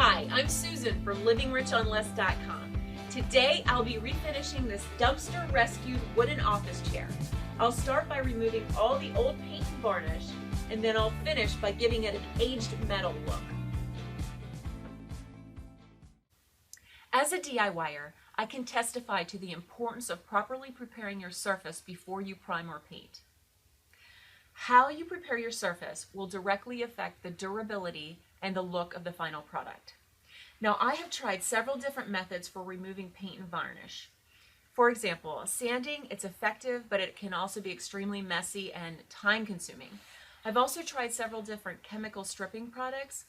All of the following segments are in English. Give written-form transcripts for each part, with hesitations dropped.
Hi, I'm Susan from LivingRichOnLess.com. Today I'll be refinishing this dumpster rescued wooden office chair. I'll start by removing all the old paint and varnish, and then I'll finish by giving it an aged metal look. As a DIYer, I can testify to the importance of properly preparing your surface before you prime or paint. How you prepare your surface will directly affect the durability and the look of the final product. Now, I have tried several different methods for removing paint and varnish. For example, sanding, it's effective, but it can also be extremely messy and time-consuming. I've also tried several different chemical stripping products.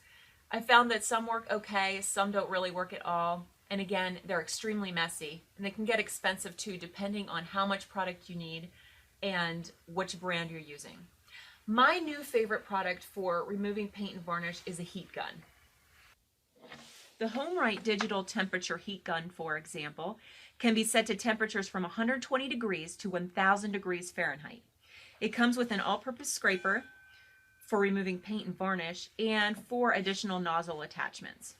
I found that some work okay, some don't really work at all, and again, they're extremely messy, and they can get expensive too, depending on how much product you need and which brand you're using. My new favorite product for removing paint and varnish is a heat gun. The HomeRite digital temperature heat gun, for example, can be set to temperatures from 120 degrees to 1000 degrees Fahrenheit. It comes with an all-purpose scraper for removing paint and varnish and 4 additional nozzle attachments.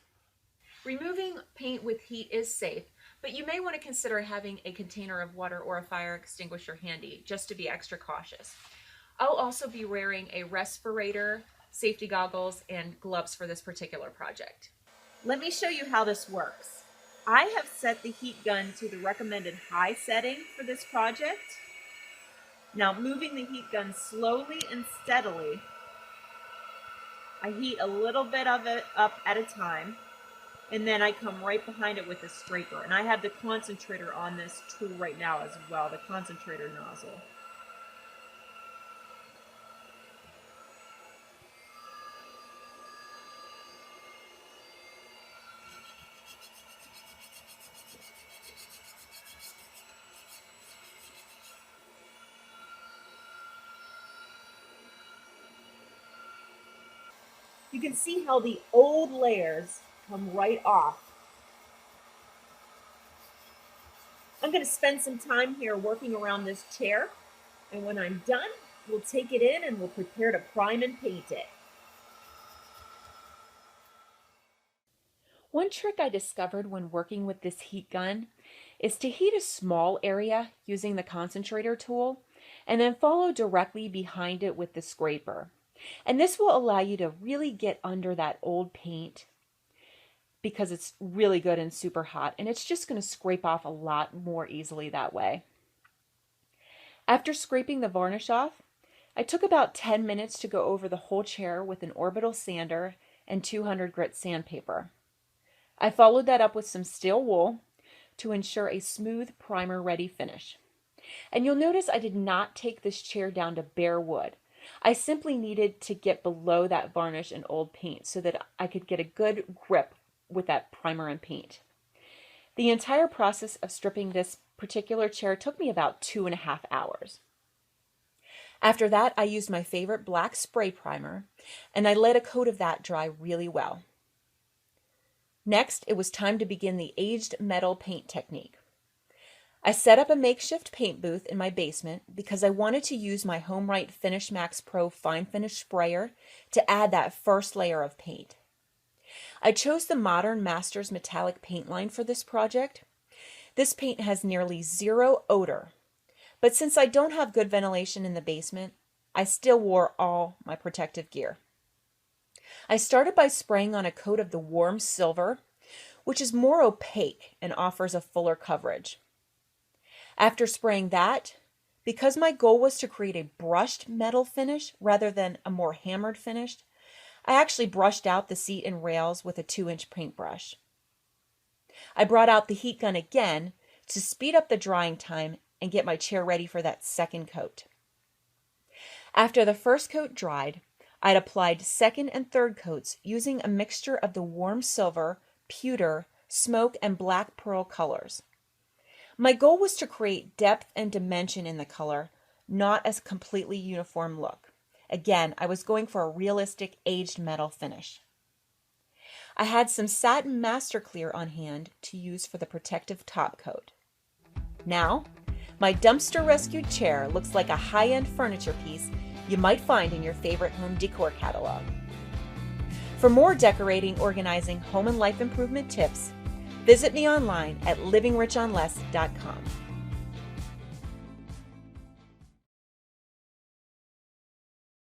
Removing paint with heat is safe, but you may want to consider having a container of water or a fire extinguisher handy just to be extra cautious. I'll also be wearing a respirator, safety goggles, and gloves for this particular project. Let me show you how this works. I have set the heat gun to the recommended high setting for this project. Now, moving the heat gun slowly and steadily, I heat a little bit of it up at a time, and then I come right behind it with a scraper. And I have the concentrator on this tool right now as well, the concentrator nozzle. You can see how the old layers come right off. I'm going to spend some time here working around this chair, and when I'm done, we'll take it in and we'll prepare to prime and paint it. One trick I discovered when working with this heat gun is to heat a small area using the concentrator tool and then follow directly behind it with the scraper. And this will allow you to really get under that old paint because it's really good and super hot, and it's just going to scrape off a lot more easily that way. After scraping the varnish off, I took about 10 minutes to go over the whole chair with an orbital sander and 200 grit sandpaper. I followed that up with some steel wool to ensure a smooth primer-ready finish. And you'll notice I did not take this chair down to bare wood. I simply needed to get below that varnish and old paint so that I could get a good grip with that primer and paint. The entire process of stripping this particular chair took me about 2.5 hours. After that, I used my favorite black spray primer, and I let a coat of that dry really well. Next, it was time to begin the aged metal paint technique. I set up a makeshift paint booth in my basement because I wanted to use my HomeRite Finish Max Pro Fine Finish sprayer to add that first layer of paint. I chose the Modern Masters metallic paint line for this project. This paint has nearly zero odor, but since I don't have good ventilation in the basement, I still wore all my protective gear. I started by spraying on a coat of the warm silver, which is more opaque and offers a fuller coverage. After spraying that, because my goal was to create a brushed metal finish rather than a more hammered finish, I actually brushed out the seat and rails with a 2-inch paintbrush. I brought out the heat gun again to speed up the drying time and get my chair ready for that second coat. After the first coat dried, I'd applied second and third coats using a mixture of the warm silver, pewter, smoke, and black pearl colors. My goal was to create depth and dimension in the color, not a completely uniform look. Again, I was going for a realistic aged metal finish. I had some satin master clear on hand to use for the protective top coat. Now, my dumpster rescued chair looks like a high-end furniture piece you might find in your favorite home decor catalog. For more decorating, organizing, home and life improvement tips, visit me online at livingrich.onless.com.